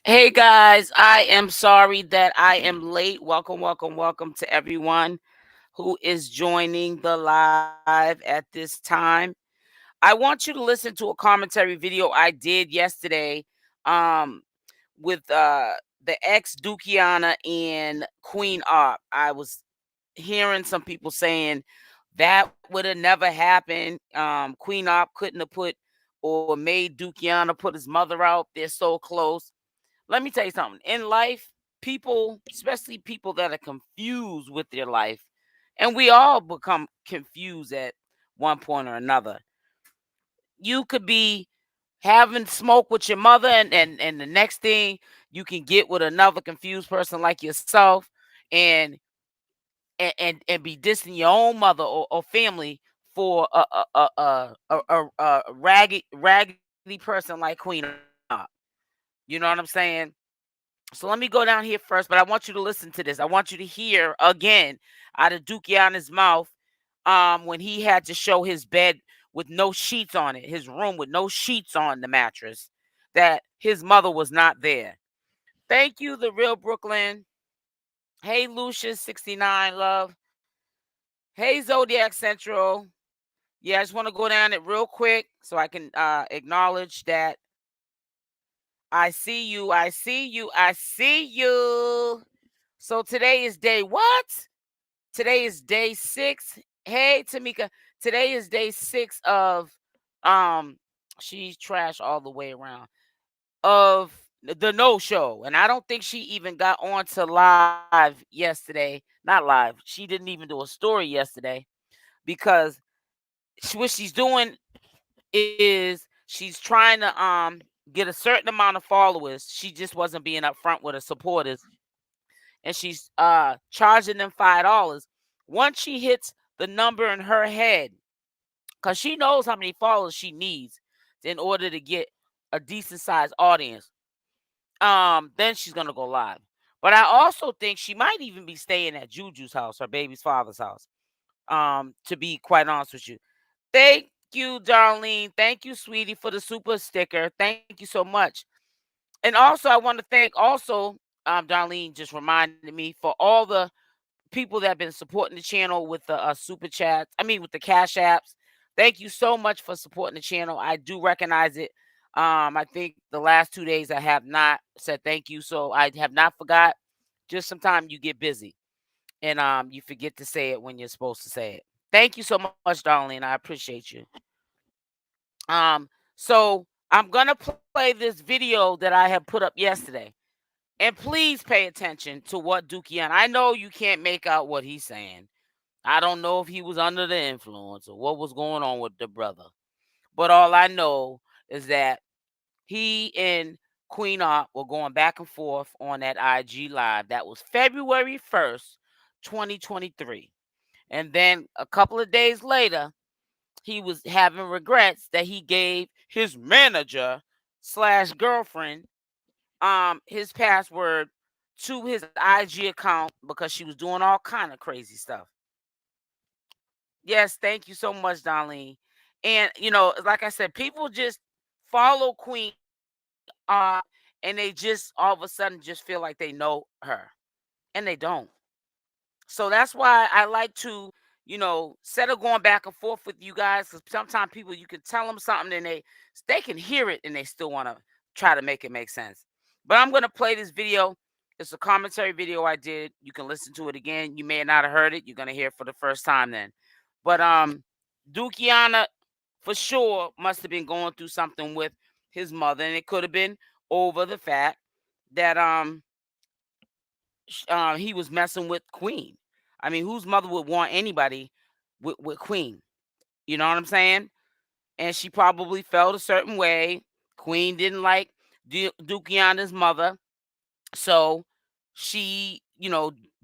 Hey guys, I am sorry that I am late. Welcome to everyone who is joining the live at this time. I want you to listen to a commentary video I did yesterday um with the ex Dookieana and Queen Opp. I was hearing some people saying that would have never happened. Queen Opp couldn't have put or made Dookieana put his mother out. They're so close. Let me tell you something. In life, people, especially people that are confused with their life, and we all become confused at one point or another. You could be having smoke with your mother, and the next thing you can get with another confused person like yourself, and and be dissing your own mother or family for a raggedy person like Queen Up. You know what I'm saying? So let me go down here first, but I want you to listen to this. I want you to hear again out of Dookieana's mouth when he had to show his bed with no sheets on it, his room with no sheets on the mattress, that his mother was not there. Thank you, the real Brooklyn. Hey, Lucius69, love. Hey, Zodiac Central. Yeah, I just want to go down it real quick so I can acknowledge that I see you. I see you. I see you. So today is day what? Today is day 6. Hey, Tamika. Today is day 6 of um she's trash all the way around of the no show. And I don't think she even got on to live yesterday. Not live. She didn't even do a story yesterday because what she's doing is she's trying to get a certain amount of followers. She just wasn't being upfront with her supporters, and she's charging them $5. Once she hits the number in her head, because she knows how many followers she needs in order to get a decent sized audience, then she's gonna go live. But I also think she might even be staying at Juju's house, her baby's father's house. To be quite honest with you. Thank you, Darlene. Thank you, sweetie, for the super sticker. Thank you so much. And also, I want to thank also Darlene just reminded me for all the people that have been supporting the channel with the super chats. I mean, with the cash apps. Thank you so much for supporting the channel. I do recognize it. I think the last 2 days I have not said thank you, so I have not forgot. Just sometimes you get busy and you forget to say it when you're supposed to say it. Thank you so much, Darlene. I appreciate you. So I'm gonna play this video that I have put up yesterday. And please pay attention to what Dookieana. I know you can't make out what he's saying. I don't know if he was under the influence or what was going on with the brother. But all I know is that he and Queen Opp were going back and forth on that IG live. That was February 1st, 2023. And then a couple of days later, he was having regrets that he gave his manager slash girlfriend his password to his IG account because she was doing all kind of crazy stuff. Yes, thank you so much, Darlene. And like I said, people just follow Queen and they just all of a sudden just feel like they know her. And they don't. So that's why I like to, instead of going back and forth with you guys, because sometimes people you can tell them something and they can hear it and they still want to try to make it make sense. But I'm gonna play this video. It's a commentary video I did. You can listen to it again. You may not have heard it. You're gonna hear it for the first time then. But Dookieana for sure must have been going through something with his mother, and it could have been over the fact that he was messing with Queen. I mean, whose mother would want anybody with Queen? You know what I'm saying? And she probably felt a certain way. Queen didn't like Dookieana's mother, so she,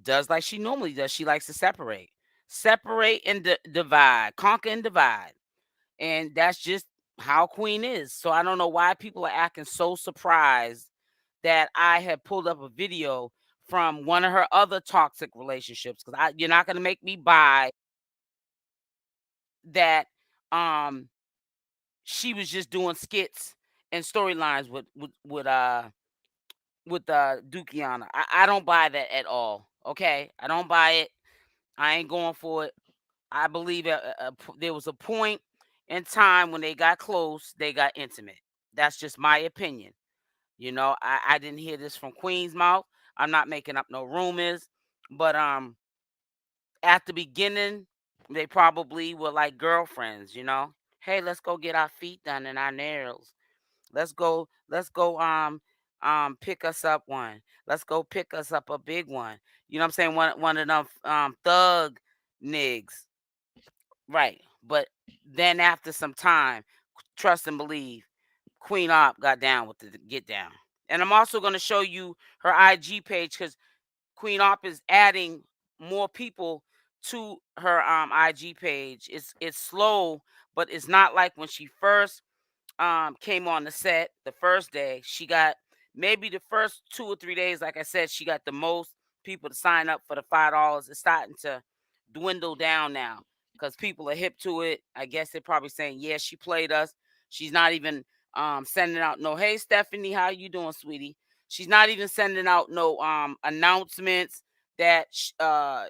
does like she normally does. She likes to separate and divide, conquer and divide, and that's just how Queen is. So I don't know why people are acting so surprised that I had pulled up a video from one of her other toxic relationships, because you're not going to make me buy that um she was just doing skits and storylines with with Dookieana. I don't buy that at all. Okay, I don't buy it. I ain't going for it. I believe there was a point in time when they got close, they got intimate. That's just my opinion. I didn't hear this from Queen's mouth. I'm not making up no rumors, but at the beginning, they probably were like girlfriends. Hey, let's go get our feet done and our nails. Let's go pick us up one. Let's go pick us up a big one. You know what I'm saying? One of them thug niggas. Right. But then after some time, trust and believe, Queen Opp got down with the get down. And I'm also going to show you her IG page because Queen Opp is adding more people to her IG page. It's slow, but it's not like when she first came on the set the first day. She got maybe the first 2 or 3 days, like I said, she got the most people to sign up for the $5. It's starting to dwindle down now because people are hip to it. I guess they're probably saying, yeah, she played us. She's not even sending out no, hey Stephanie, how you doing, sweetie? She's not even sending out no announcements that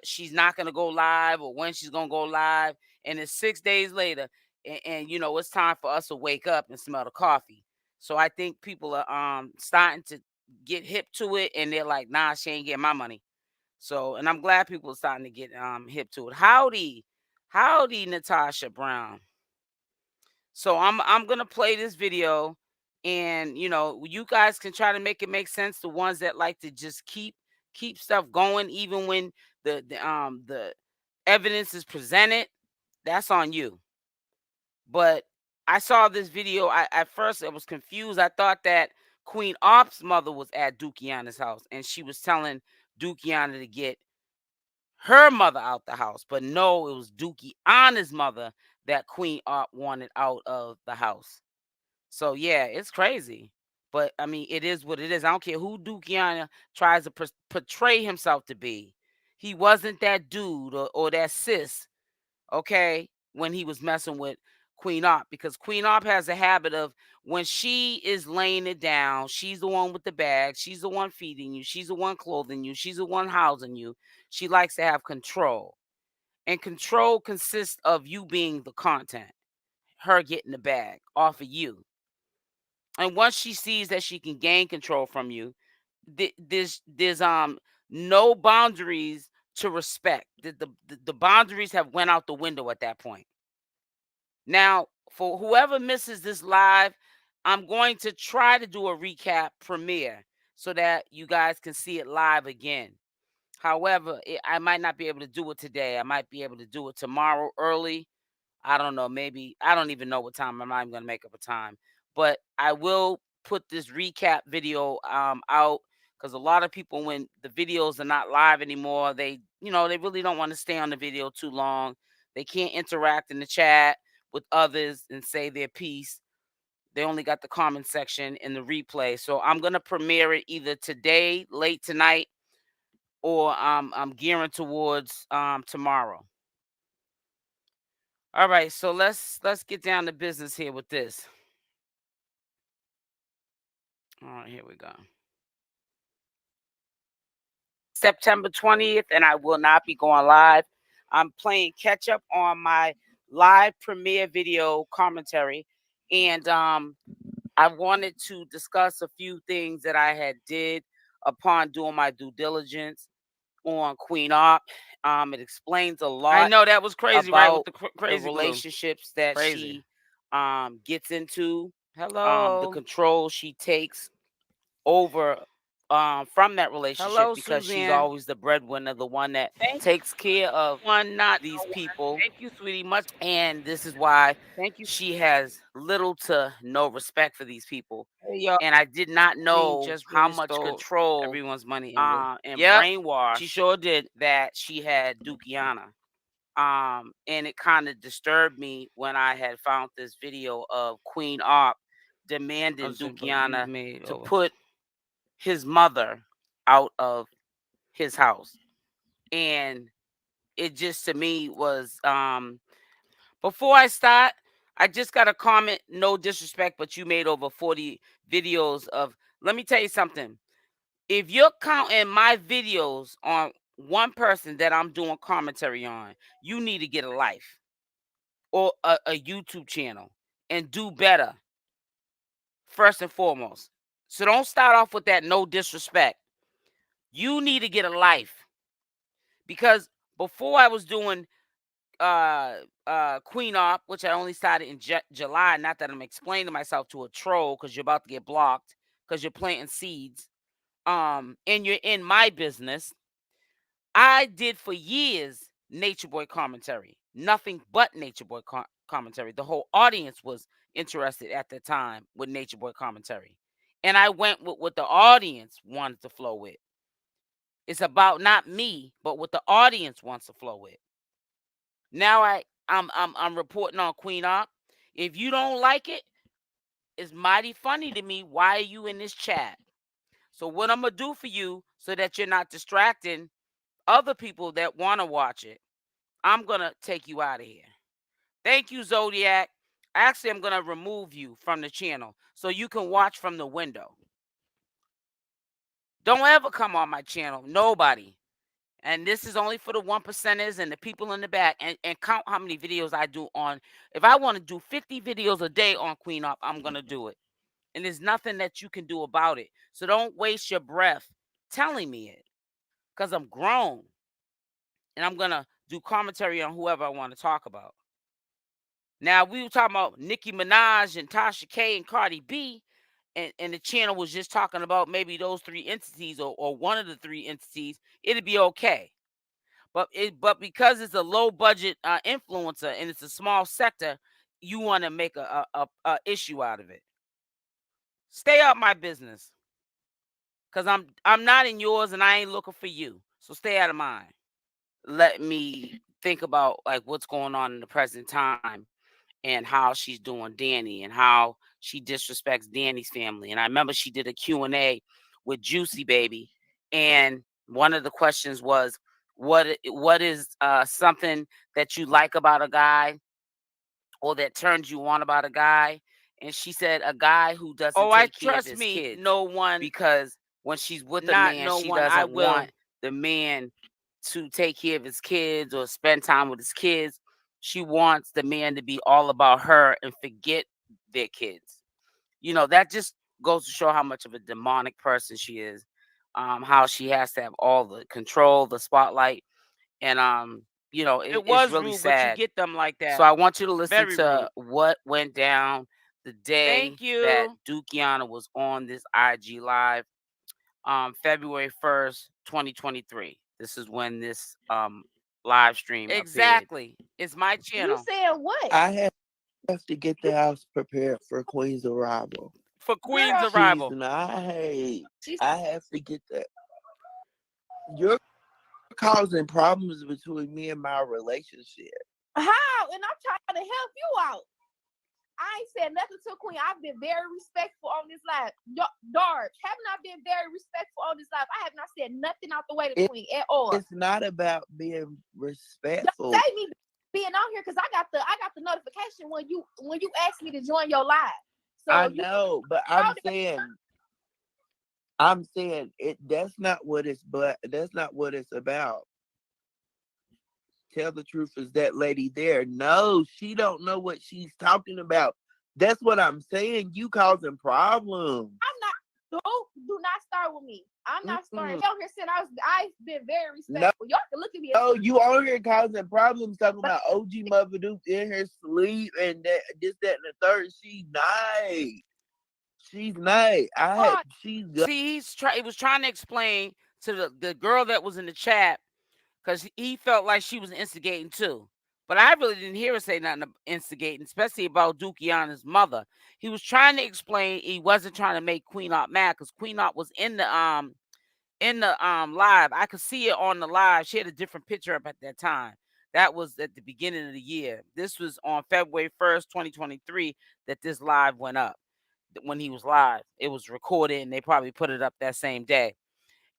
she's not gonna go live or when she's gonna go live. And it's 6 days later, and it's time for us to wake up and smell the coffee. So I think people are starting to get hip to it, and they're like, nah, she ain't getting my money. So, and I'm glad people are starting to get hip to it. Howdy, Natasha Brown. So I'm gonna play this video, and you guys can try to make it make sense. The ones that like to just keep stuff going, even when the evidence is presented, that's on you. But I saw this video. At first I was confused. I thought that Queen Opp's mother was at Dookieana's house, and she was telling Dookieana to get her mother out the house. But no, it was Dookieana's mother that Queen Opp wanted out of the house. So yeah, it's crazy. But I mean, it is what it is. I don't care who Dookieana tries to portray himself to be. He wasn't that dude or that sis, okay, when he was messing with Queen Opp, because Queen Opp has a habit of, when she is laying it down, she's the one with the bag, she's the one feeding you, she's the one clothing you, she's the one housing you. She likes to have control. And control consists of you being the content, her getting the bag off of you. And once she sees that she can gain control from you, there's no boundaries to respect. The boundaries have went out the window at that point. Now, for whoever misses this live, I'm going to try to do a recap premiere so that you guys can see it live again. However, I might not be able to do it today. I might be able to do it tomorrow early. I don't know. Maybe I don't even know what time. I'm not even gonna make up a time. But I will put this recap video out, because a lot of people, when the videos are not live anymore, they really don't want to stay on the video too long. They can't interact in the chat with others and say their piece. They only got the comment section in the replay. So I'm gonna premiere it either today, late tonight, or I'm gearing towards tomorrow. All right, so let's get down to business here with this. All right, here we go. September 20th, and I will not be going live. I'm playing catch up on my live premiere video commentary, and I wanted to discuss a few things that I had did upon doing my due diligence on Queen Opp. It explains a lot. I know that was crazy, right? With the crazy relationships that she gets into. Hello. The control she takes over from that relationship, because she's always the breadwinner, the one that takes care of these people. Thank you, sweetie. Much. And this is why she has little to no respect for these people. And I did not know how much control everyone's money and brainwash she sure did that she had Dookieana. And it kind of disturbed me when I had found this video of Queen Opp demanding Dookieana to put his mother out of his house. And it just, to me, was before I start, I just got a comment, no disrespect, but you made over 40 videos of, let me tell you something. If you're counting my videos on one person that I'm doing commentary on, you need to get a life or a YouTube channel and do better first and foremost. So don't start off with that no disrespect. You need to get a life because before I was doing uh Queen Opp, which I only started in July. Not that I'm explaining myself to a troll because you're about to get blocked because you're planting seeds. And you're in my business. I did for years Nature Boy commentary, nothing but Nature Boy commentary. The whole audience was interested at the time with Nature Boy commentary, and I went with what the audience wanted to flow with. It's about not me, but what the audience wants to flow with. Now I'm reporting on Queen Opp. If you don't like it, it's mighty funny to me. Why are you in this chat? So what I'm gonna do for you, so that you're not distracting other people that want to watch it, I'm gonna take you out of here. Thank you, Zodiac. Actually, I'm gonna remove you from the channel so you can watch from the window. Don't ever come on my channel. Nobody. And this is only for the 1%ers and the people in the back. And count how many videos I do on. If I want to do 50 videos a day on Queen Opp, I'm going to do it. And there's nothing that you can do about it. So don't waste your breath telling me it. Because I'm grown. And I'm going to do commentary on whoever I want to talk about. Now, we were talking about Nicki Minaj and Tasha K and Cardi B. And the channel was just talking about maybe those three entities or one of the three entities. It'd be okay. But because it's a low budget influencer and it's a small sector, you want to make a issue out of it. Stay out my business, cause I'm not in yours and I ain't looking for you. So stay out of mine. Let me think about like what's going on in the present time and how she's doing Danny and how she disrespects Danny's family. And I remember she did a Q&A with Juicy Baby, and one of the questions was, what is something that you like about a guy or that turns you on about a guy? And she said a guy who doesn't take care of his kids. No one, because when she's with a man, she doesn't want the man to take care of his kids or spend time with his kids. She wants the man to be all about her and forget their kids. You know, that just goes to show how much of a demonic person she is. How she has to have all the control, the spotlight, and it was really rude, sad. But you get them like that. So I want you to listen to what went down the day that Dookieana was on this IG live, February 1st, 2023. This is when this live stream exactly appeared. It's my channel. You said what? I have to get the house prepared for Queen's arrival. For Queen's arrival. I have to get that. You're causing problems between me and my relationship. How? And I'm trying to help you out. I ain't said nothing to Queen. I've been very respectful on this live. Dark, haven't I been very respectful on this live? I have not said nothing out the way to Queen at all. It's not about being respectful. Don't say me being on here because I got the notification when you asked me to join your live. So I know, but I'm saying it. That's not what it's about. Tell the truth, is that lady there? No, she don't know what she's talking about. That's what I'm saying. You causing problems. I'm not. Do not start with me. I'm not starting. On here saying I've been very respectful. Y'all can look at me. Oh, you on here causing problems, talking about OG Mother Duke in her sleep and that, this, that, and the third. She's nice. She's nice. He was trying to explain to the girl that was in the chat, because he felt like she was instigating too. But I really didn't hear her say nothing instigating, especially about Dookieana's mother. He was trying to explain he wasn't trying to make Queen Opp mad, because Queen Opp was in the live. I could see it on the live. She had a different picture up at that time. That was at the beginning of the year. This was on February 1st, 2023, that this live went up. When he was live, it was recorded and they probably put it up that same day.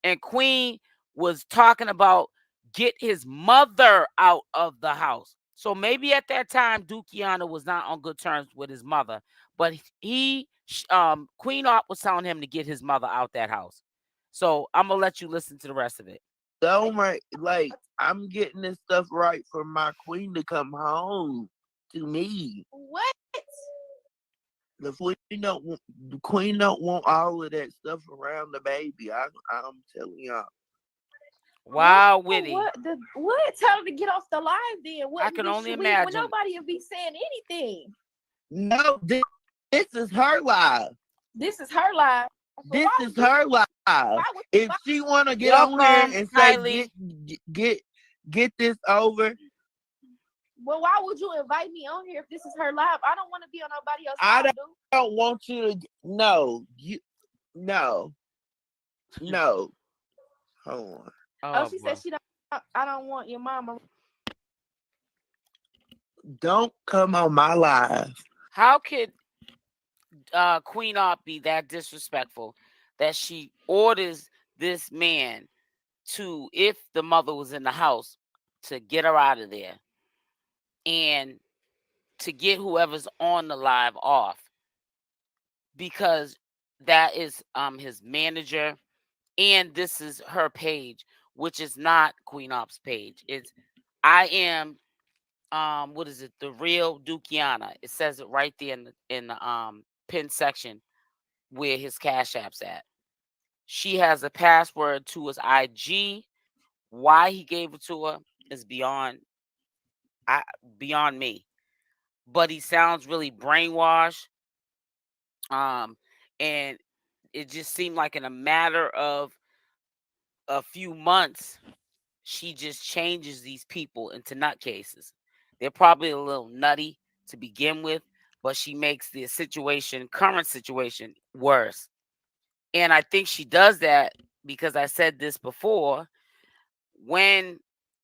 And Queen was talking about get his mother out of the house. So maybe at that time Dookieana was not on good terms with his mother, but Queen Opp was telling him to get his mother out that house. So I'm gonna let you listen to the rest of it. Don't right, like I'm getting this stuff right for my queen to come home to me. What? The queen don't want all of that stuff around the baby. I'm telling y'all. Wow, Girl, Witty. what? Tell her to get off the live then. I What can this only week when imagine. nobody will be saying anything. No, this is her life. This is her live. So This is her life. If she wanna get on here Welcome, and say Kylie. get this over, well, why would you invite me on here if this is her live? I don't want to be on nobody else's I live, don't want you to. No, no, no. Hold on. Oh, Oh she said boy. she don't. I don't want your mama. Don't come on my live. How could Queen Opp be that disrespectful that she orders this man to, if the mother was in the house, to get her out of there and to get whoever's on the live off, because that is his manager, and this is her page, which is not Queen Opp's page. It's I am what is it? The real Dookieana. It says it right there in the pin section where his Cash App's at. She has a password to his IG. Why he gave it to her is I beyond me. But he sounds really brainwashed. Um, and it just seemed like in a matter of a few months, she just changes these people into nutcases. They're probably a little nutty to begin with, but she makes the current situation, worse. And I think she does that because I said this before. When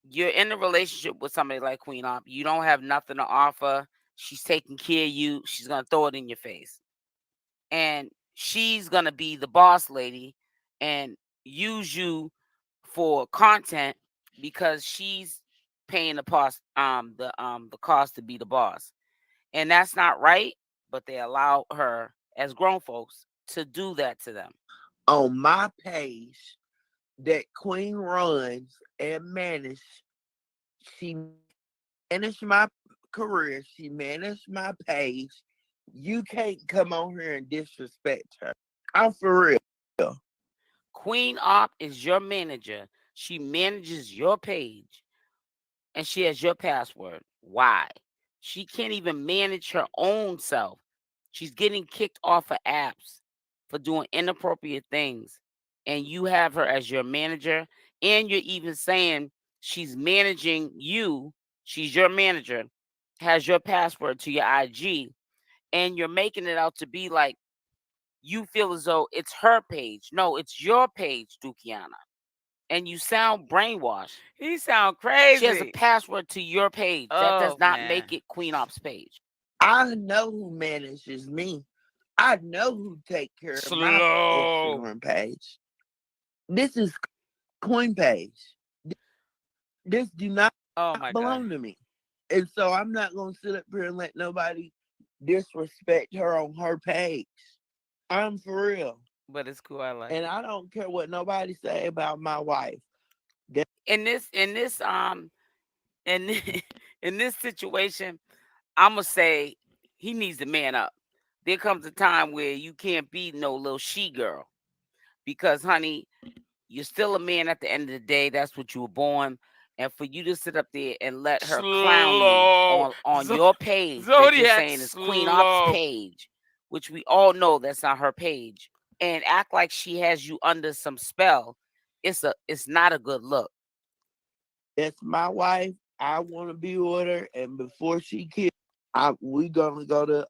you're in a relationship with somebody like Queen Opp, you don't have nothing to offer. She's taking care of you. She's gonna throw it in your face, and she's gonna be the boss lady and use you for content because she's paying the cost to be the boss, and that's not right. But they allow her as grown folks to do that to them. On my page that Queen runs and manages, she managed my career. She managed my page. You can't come on here and disrespect her. I'm for real. Queen Opp is your manager. She manages your page and she has your password. Why? She can't even manage her own self. She's getting kicked off of apps for doing inappropriate things. And you have her as your manager. And you're even saying she's managing you. She's your manager, has your password to your IG. And you're making it out to be like you feel as though it's her page. No, it's your page, Dookieana. And you sound brainwashed. He sound She has a crazy. password to your page. That does Oh not man. make it Queen Ops page. I know who manages me. I know who take care of my Slow. Instagram page. This is Queen page. This do not Oh my god. belong to me. And so I'm not gonna sit up here and let nobody disrespect her on her page. I'm for real. But it's cool. I like And it. I don't care what nobody say about my wife. In this in in this situation, I'ma say he needs to man up. There comes a time where you can't be no little she girl because, honey, you're still a man at the end of the day. That's what you were born. And for you to sit up there and let her clown you Slow. on your page that you're Zodiac saying is Queen Ops slow. page, which we all know that's not her page, and act like she has you under some spell, it's not a good look. That's my wife. I want to be with her, and before she kills, we gonna go to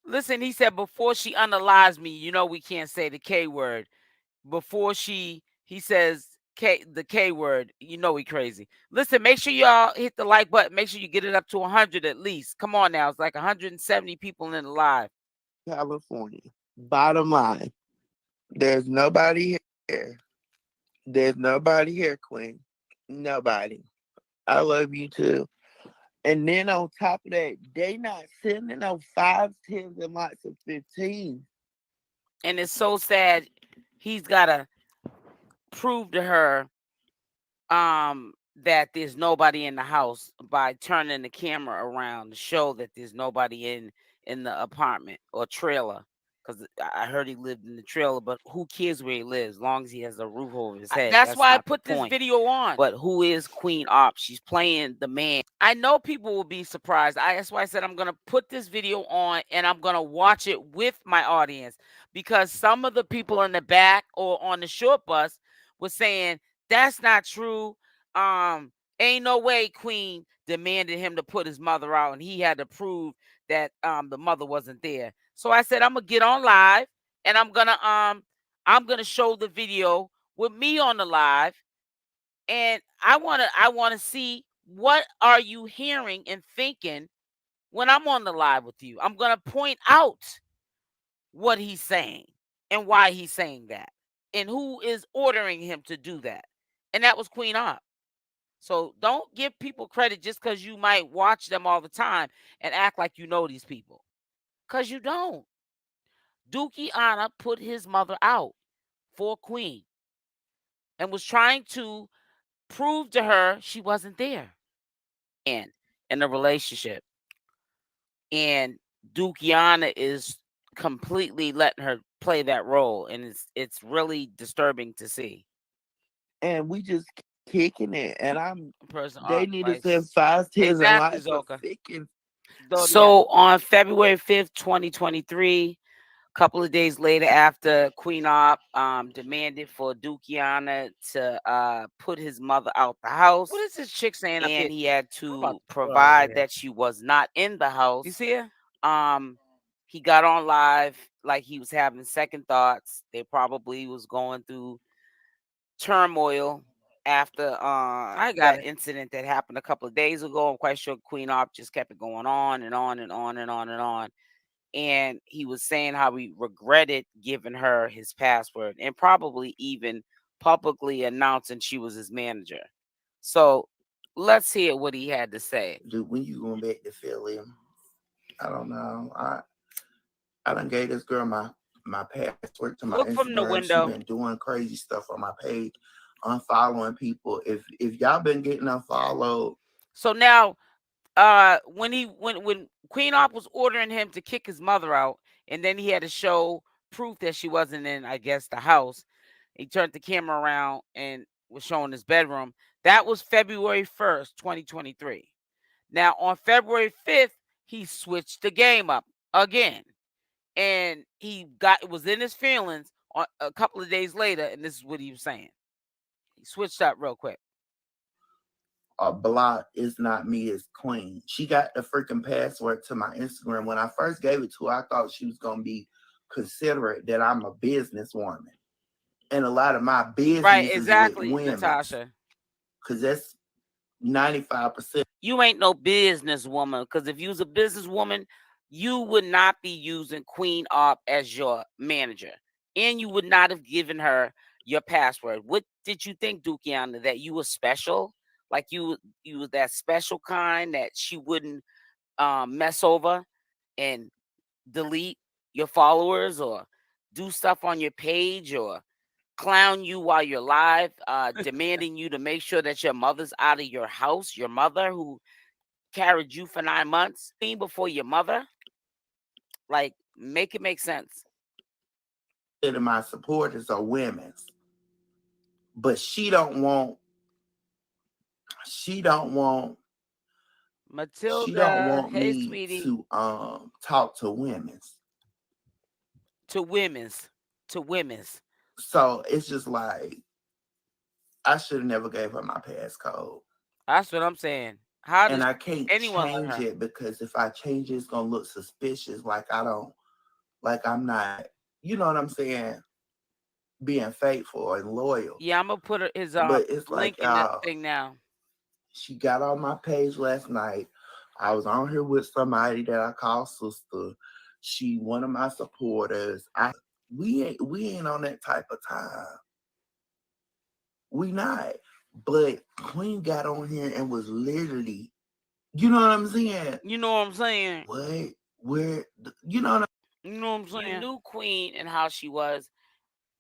Listen, he said before she unalives me, you know we can't say the K word. Before he says the K word, you know he crazy. Listen, make sure y'all hit the like button. Make sure you get it up to 100 at least. Come on now, it's like 170 people in the live. California. Bottom line, there's nobody here. There's nobody here, Queen. Nobody. I love you too. And then on top of that, they not sending no fives, tens, and lots of 15. And it's so sad. he's gotta prove to her that there's nobody in the house by turning the camera around to show that there's nobody in the apartment or trailer. Because I heard he lived in the trailer, but who cares where he lives? As long as he has a roof over his head. That's why I not the put this point. video on. But who is Queen Opp? She's playing the man. I know people will be surprised. That's why I said I'm gonna put this video on and I'm gonna watch it with my audience, because some of the people in the back or on the short bus were saying that's not true. Ain't no way Queen demanded him to put his mother out and he had to prove that the mother wasn't there. So I said I'm gonna get on live and I'm gonna show the video with me on the live, and I want to see what are you hearing and thinking when I'm on the live with you. I'm going to point out what he's saying and why he's saying that and who is ordering him to do that. And that was Queen Opp. So don't give people credit just because you might watch them all the time and act like you know these people, because you don't. Dookieana put his mother out for Queen and was trying to prove to her she wasn't there and in the relationship. And Dookieana is completely letting her play that role, and it's really disturbing to see. And we just kicking it. And they need to send Advice. 5 tears and Exactly, lights for Zoka. freaking. So on February 5th, 2023, a couple of days later, after Queen Opp demanded for Dookieana to put his mother out the house. What is this chick saying up here? And he had about to to provide here. that she was not in the house. You see her? He got on live like he was having second thoughts. They probably was going through turmoil after that incident that happened a couple of days ago. I'm quite sure Queen Opp just kept it going on and on and on and on and on. And he was saying how he regretted giving her his password and probably even publicly announcing she was his manager. So let's hear what he had to say. Dude, when you going back to Philly, I don't know. I done gave this girl my password to my Look Instagram. from the window. She been doing crazy stuff on my page, unfollowing people. If y'all been getting unfollowed. So now when Queen Opp was ordering him to kick his mother out, and then he had to show proof that she wasn't in, I guess, the house. He turned the camera around and was showing his bedroom. That was February 1st, 2023. Now on February 5th, he switched the game up again. And it was in his feelings on a couple of days later, and this is what he was saying. He switched up real quick. Block is not me, it's Queen. She got the freaking password to my Instagram. When I first gave it to her, I thought she was gonna be considerate that I'm a businesswoman, and a lot of my business is with women, Natasha. Because that's 95%. You ain't no businesswoman. Because if you was a businesswoman, you would not be using Queen Opp as your manager, and you would not have given her your password. What did you think, Dookieana, that you were special? Like you was that special kind that she wouldn't mess over and delete your followers or do stuff on your page or clown you while you're live, demanding you to make sure that your mother's out of your house, your mother who carried you for 9 months before your mother. Like, make it make sense. And my supporters are women, but she don't want Matilda, she don't want hey, me sweetie. to talk to women's. To women's. So it's just like I should have never gave her my passcode. That's what I'm saying. How and does I can't anyone change it because if I change it, it's gonna look suspicious. Like I'm not, you know what I'm saying, being faithful and loyal. Yeah, I'm gonna put his but it's link like in that thing now. She got on my page last night. I was on here with somebody that I call sister. She one of my supporters. We ain't on that type of time. We not. But Queen got on here and was literally, you know what I'm saying? You know what I'm saying? What? Where? You know what I'm saying? You knew Queen and how she was.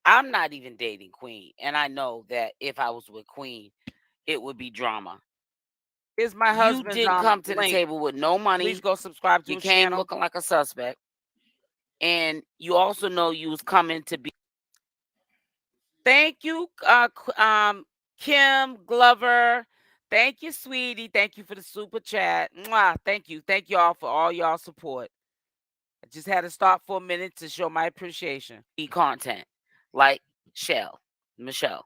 I'm not even dating Queen, and I know that if I was with Queen, it would be drama. Here's my You husband's didn't come to the link. table with no Please money. go subscribe to You his came channel. looking like a suspect, and you also know you was coming to be. Thank you, Kim Glover. Thank you, sweetie. Thank you for the super chat. Mwah. Thank you. Thank y'all for all y'all support. I just had to stop for a minute to show my appreciation. Content like Michelle.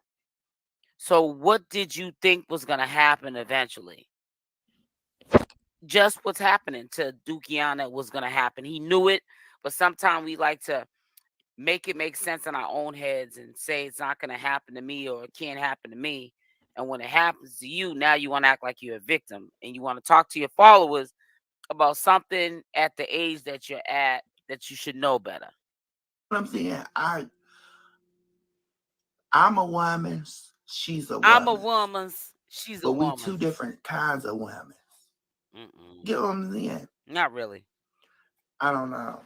So, what did you think was going to happen eventually? Just what's happening to Dookieana was going to happen. He knew it, but sometimes we like to make it make sense in our own heads and say it's not going to happen to me or it can't happen to me. And when it happens to you, now you want to act like you're a victim and you want to talk to your followers about something at the age that you're at that you should know better. What I'm saying, I'm a woman, she's a I'm a woman, woman's, she's a but we two woman's. different kinds of women. Get what I'm saying? Not really. I don't know.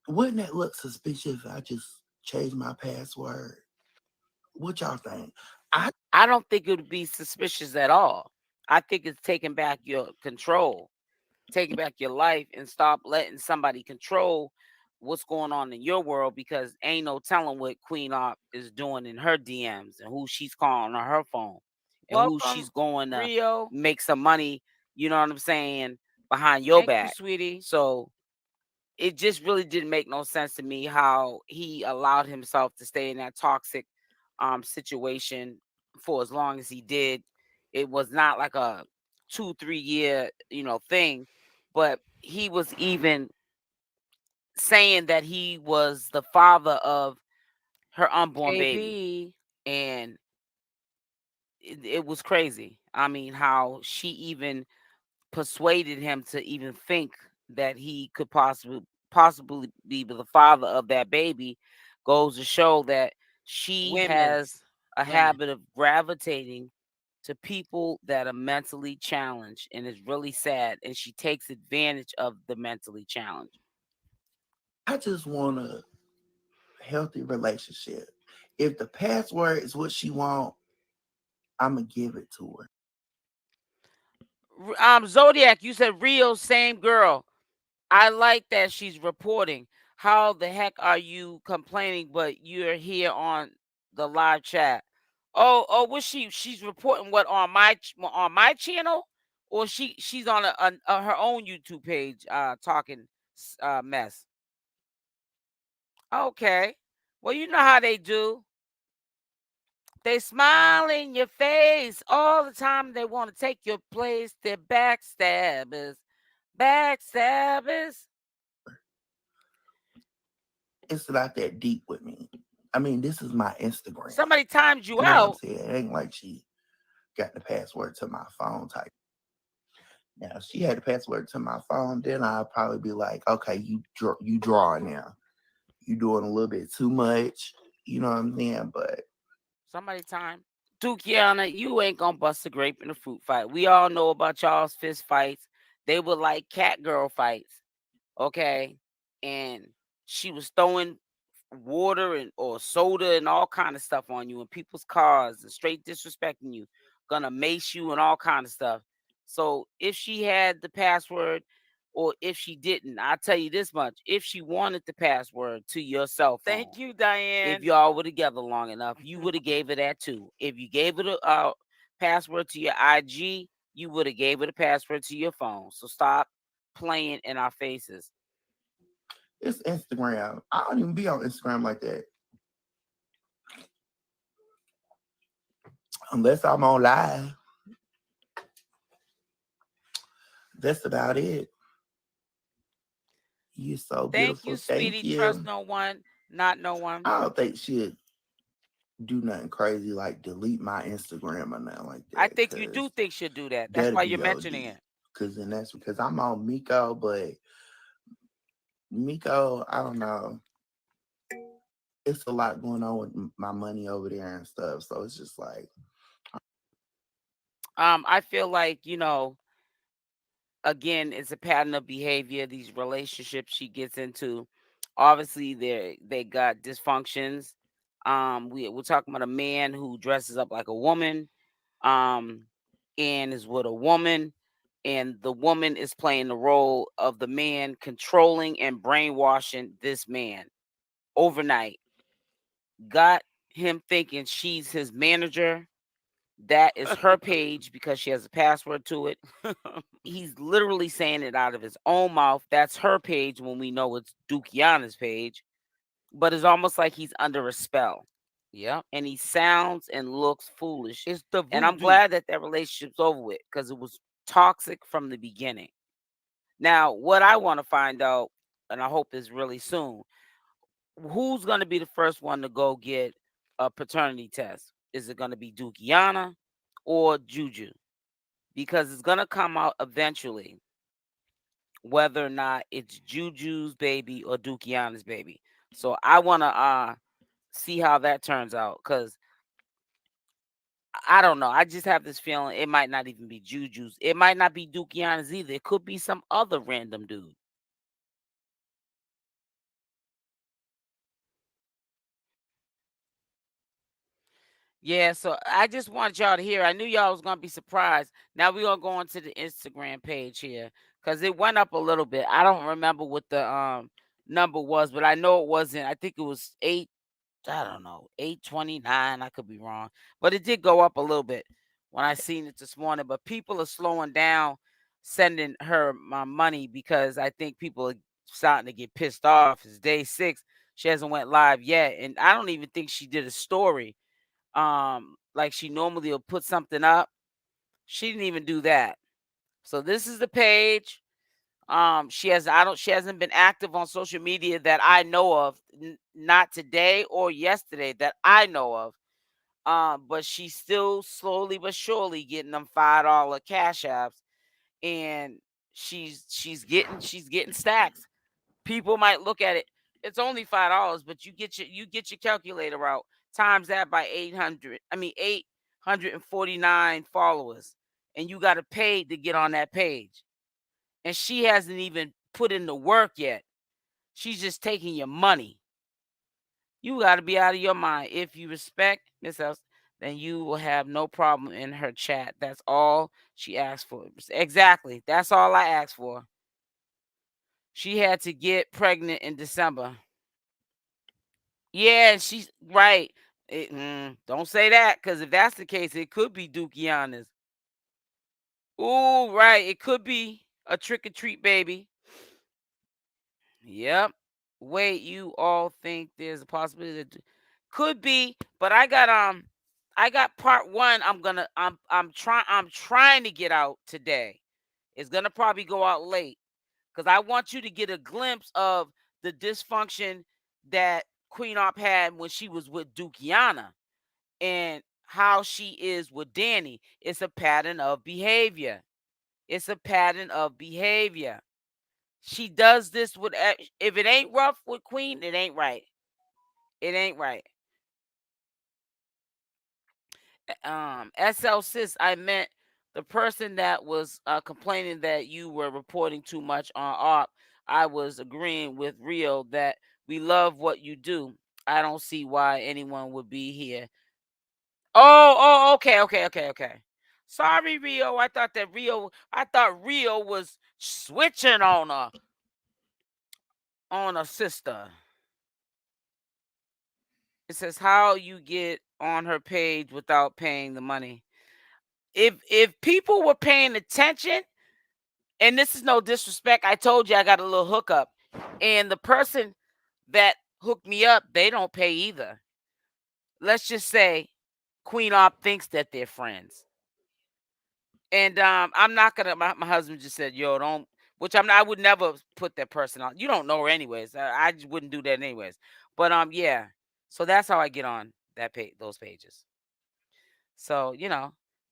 Wouldn't it look suspicious if I just changed my password? What y'all think? I don't think it would be suspicious at all. I think it's taking back your control, taking back your life, and stop letting somebody control what's going on in your world because ain't no telling what Queen Opp is doing in her DMs and who she's calling on her phone and who she's going to Rio. make some money, you know what I'm saying, behind your Thank you, back. sweetie. So it just really didn't make no sense to me how he allowed himself to stay in that toxic situation for as long as he did. It was not like a 2-3 year thing, but he was even saying that he was the father of her unborn baby, KB. and it was crazy. I mean, how she even persuaded him to even think that he could possibly be the father of that baby goes to show that she has a habit of gravitating to people that are mentally challenged, and it's really sad, and she takes advantage of the mentally challenged. I just want a healthy relationship. If the password is what she want, I'm gonna give it to her. Zodiac, you said Rio, same girl. I like that she's reporting. How the heck are you complaining, but you're here on the live chat? Oh, was she's reporting what on my channel, or she's on her own YouTube page talking mess. Okay, well you know how they do. They smile in your face all the time. They want to take your place. They're backstabbers. Backstabbers. It's not that deep with me. I mean, this is my Instagram. Somebody timed you You know what I'm out. saying? It ain't like she got the password to my phone type. Now, if she had the password to my phone, then I'd probably be like, okay, you drawing now. You doing a little bit too much. You know what I'm saying? But Somebody time. Dookieana, you ain't gonna bust a grape in a fruit fight. We all know about y'all's fist fights. They were like cat girl fights. Okay. And she was throwing water and or soda and all kind of stuff on you in people's cars and straight disrespecting you, gonna mace you and all kind of stuff. So if she had the password or if she didn't, I'll tell you this much: if she wanted the password to your cell phone, Thank you, Diane. if y'all were together long enough, you would have gave her that too. If you gave her the password to your IG, you would have gave her the password to your phone. So stop playing in our faces. it's Instagram. I don't even be on Instagram like that. Unless I'm on live. That's about it. You're so Thank beautiful. you, Thank sweetie. Trust you. no one, not no one. I don't think she'd do nothing crazy like delete my Instagram or nothing like I that. think you do think she'll do that. That's That'd why you're be mentioning OD. it. Cause then that's because I'm on Miko, but Miko, I don't know. It's a lot going on with my money over there and stuff. So it's just like I feel like Again, it's a pattern of behavior. These relationships she gets into, obviously, they got dysfunctions. We're talking about a man who dresses up like a woman, um, and is with a woman, and the woman is playing the role of the man, controlling and brainwashing this man overnight. Got him thinking she's his manager. That is her page because she has a password to it. He's literally saying it out of his own mouth. That's her page when we know it's Dookieana's page. But it's almost like he's under a spell. Yep. And he sounds and looks foolish. It's the And I'm voodoo. glad that that relationship's over with because it was toxic from the beginning. Now, what I want to find out, and I hope is really soon, who's going to be the first one to go get a paternity test? Is it going to be Dookieana or Juju? Because it's going to come out eventually whether or not it's Juju's baby or Dookieana's baby. So I want to see how that turns out because I don't know. I just have this feeling it might not even be Juju's. It might not be Dookieana's either. It could be some other random dude. Yeah, so I just want y'all to hear. I knew y'all was gonna be surprised. Now we're gonna go on to the Instagram page here because it went up a little bit. I don't remember what the number was, but I know it wasn't. I think it was 8. I don't know, 829. I could be wrong, but it did go up a little bit when I seen it this morning. But people are slowing down sending her my money because I think people are starting to get pissed off. It's day 6. She hasn't went live yet, and I don't even think she did a story like she normally will put something up. She didn't even do that. So this is the page. She hasn't been active on social media that I know of, not today or yesterday that I know of. But she's still slowly but surely getting them $5 cash apps, and she's getting stacks. People might look at it. It's only $5, but you get your calculator out. Times that by 800. I mean 849 followers, and you got to pay to get on that page. And she hasn't even put in the work yet. She's just taking your money. You got to be out of your mind. If you respect Miss Else, then you will have no problem in her chat. That's all she asked for. Exactly. That's all I asked for. She had to get pregnant in December. Yeah, she's right. Don't say that because if that's the case, it could be Dookieana's. Ooh, right. It could be a trick or treat baby. Yep. Wait, you all think there's a possibility that could be, but I got part 1 I'm trying to get out today. It's going to probably go out late cuz I want you to get a glimpse of the dysfunction that Queen Opp had when she was with Dookieana and how she is with Danny. It's a pattern of behavior. It's a pattern of behavior. She does this with if it ain't rough with Queen, it ain't right. It ain't right. SL sis, I meant the person that was complaining that you were reporting too much on ARP. I was agreeing with Rio that we love what you do. I don't see why anyone would be here. Okay, okay, okay, okay. Sorry, Rio. I thought Rio was switching on a sister. It says how you get on her page without paying the money. If people were paying attention, and this is no disrespect, I told you I got a little hookup, and the person that hooked me up, they don't pay either. Let's just say Queen Opp thinks that they're friends. And I'm not gonna. My husband just said, "Yo, don't." Which I'm not. I would never put that person on. You don't know her anyways. I just wouldn't do that anyways. But yeah. So that's how I get on that page, those pages. So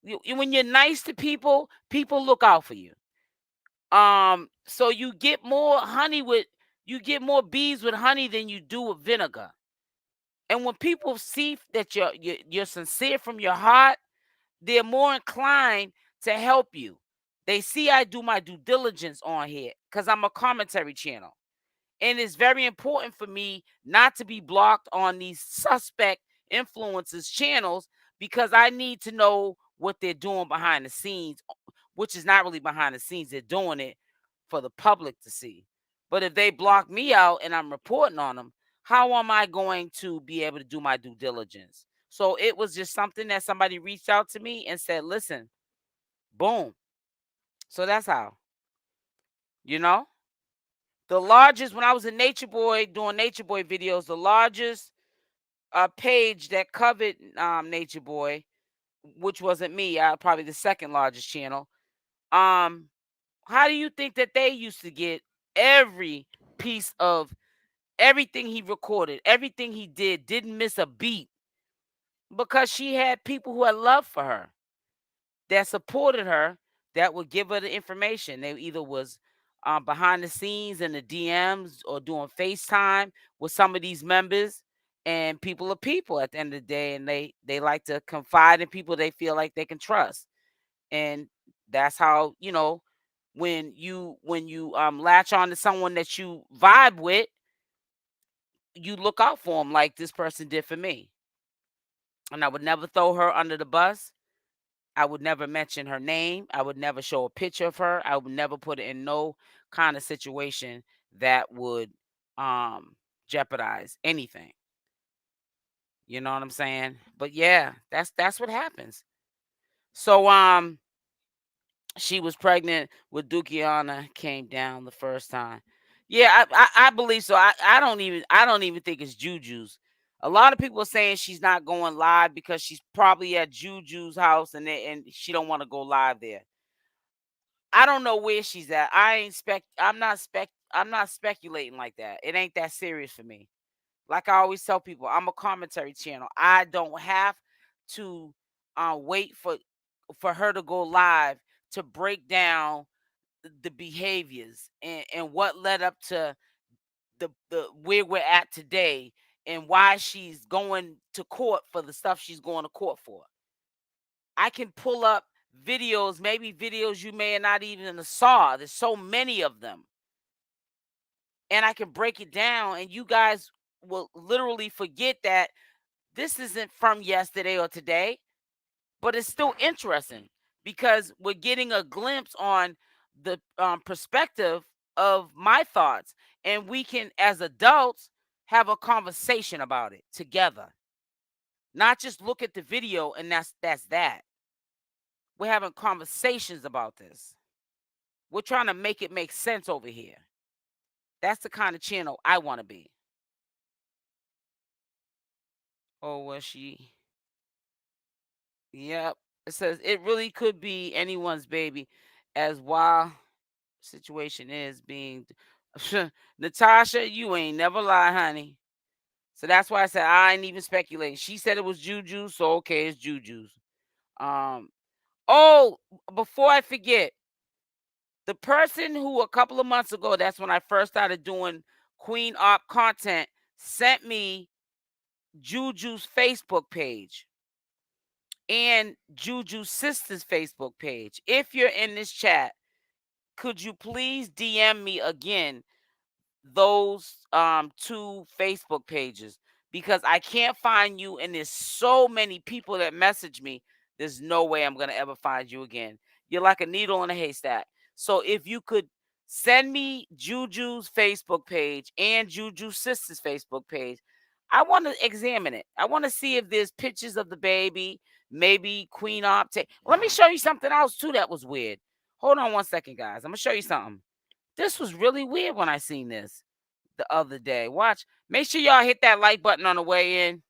when you're nice to people, people look out for you. So you get more bees with honey than you do with vinegar. And when people see that you're sincere from your heart, they're more inclined to help you. They see I do my due diligence on here because I'm a commentary channel. And it's very important for me not to be blocked on these suspect influencers channels because I need to know what they're doing behind the scenes, which is not really behind the scenes. They're doing it for the public to see. But if they block me out and I'm reporting on them, how am I going to be able to do my due diligence? So it was just something that somebody reached out to me and said, listen, boom. So that's how, you know? The largest, when I was a Nature Boy doing Nature Boy videos, the largest page that covered Nature Boy, which wasn't me, probably the second largest channel. Um, how do you think that they used to get every piece of everything he recorded, everything he did, didn't miss a beat because she had people who had love for her, that supported her, that would give her the information. They either was behind the scenes in the DMs or doing FaceTime with some of these members. And people are people at the end of the day, and they like to confide in people they feel like they can trust. And that's how, when you latch on to someone that you vibe with, you look out for them like this person did for me. And I would never throw her under the bus. I would never mention her name. I would never show a picture of her. I would never put it in no kind of situation that would jeopardize anything. You know what I'm saying? But yeah, that's what happens. So she was pregnant with Dookieana, came down the first time. Yeah, I believe so. I don't even think it's Juju's. A lot of people are saying she's not going live because she's probably at Juju's house and she don't want to go live there. I don't know where she's at. I'm not speculating like that. It ain't that serious for me. Like I always tell people, I'm a commentary channel. I don't have to wait for her to go live to break down the behaviors and what led up to the where we're at today and why she's going to court for the stuff she's going to court for. I can pull up videos, maybe videos you may have not even saw. There's so many of them. And I can break it down and you guys will literally forget that this isn't from yesterday or today, but it's still interesting because we're getting a glimpse on the perspective of my thoughts, and we can, as adults, have a conversation about it together. Not just look at the video and that's that. We're having conversations about this. We're trying to make it make sense over here. That's the kind of channel I want to be. Oh, was she? Yep. It says it really could be anyone's baby, as wild situation is being. Natasha, you ain't never lie, honey. So that's why I said I ain't even speculating. She said it was Juju, so okay, it's Juju's. Um. Oh, before I forget, the person who a couple of months ago, that's when I first started doing Queen Opp content, sent me Juju's Facebook page and Juju's sister's Facebook page. If you're in this chat, could you please DM me again those two Facebook pages because I can't find you and there's so many people that message me. There's no way I'm going to ever find you again. You're like a needle in a haystack. So if you could send me Juju's Facebook page and Juju's sister's Facebook page, I want to examine it. I want to see if there's pictures of the baby, maybe Queen Opp. Let me show you something else too that was weird. Hold on one second, guys. I'm going to show you something. This was really weird when I seen this the other day. Watch. Make sure y'all hit that like button on the way in.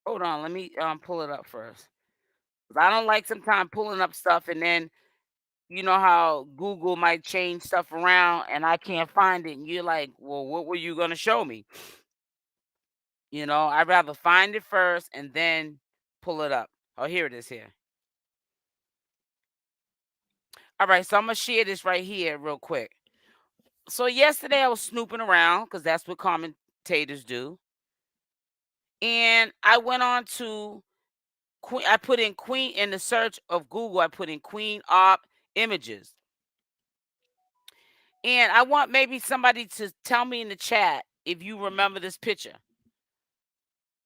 Hold on. Let me pull it up first. 'Cause I don't like sometimes pulling up stuff and then you know how Google might change stuff around and I can't find it. And you're like, well, what were you going to show me? I'd rather find it first and then pull it up. Oh, here it is here. All right. So I'm going to share this right here real quick. So yesterday I was snooping around because that's what commentators do. And I went on to Queen. I put in Queen in the search of Google. I put in Queen Opp images, and I want maybe somebody to tell me in the chat if you remember this picture.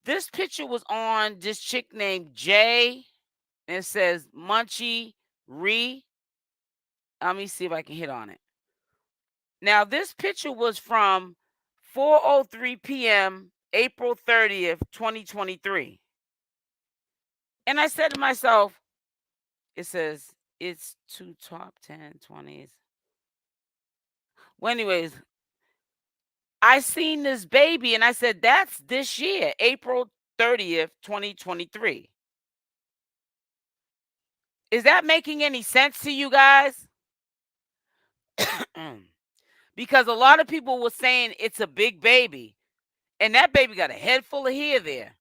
This picture was on this chick named Jay, and it says Munchie Ree. Let me see if I can hit on it. Now, this picture was from 4:03 p.m. April 30th, 2023. And I said to myself, it says it's two top 10 20s. Well, anyways, I seen this baby and I said, that's this year, April 30th, 2023. Is that making any sense to you guys? Because a lot of people were saying it's a big baby, and that baby got a head full of hair there.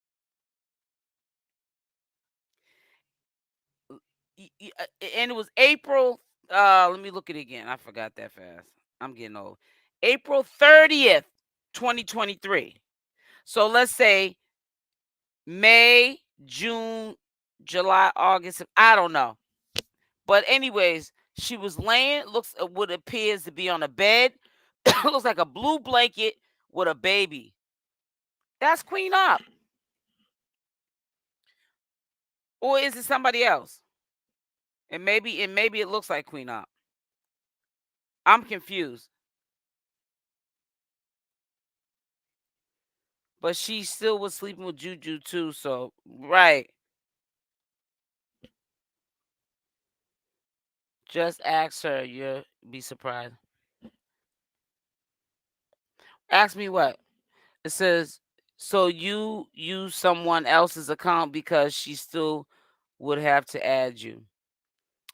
And it was April. Let me look at it again. I forgot that fast. I'm getting old. April 30th, 2023. So let's say May, June, July, August. I don't know. But anyways, she was laying. Looks what appears to be on a bed. Looks like a blue blanket with a baby. That's Queen Opp. Or is it somebody else? And maybe it looks like Queen Opp. I'm confused. But she still was sleeping with Juju too, so right. Just ask her, you'll be surprised. Ask me what? It says, so you use someone else's account because she still would have to add you.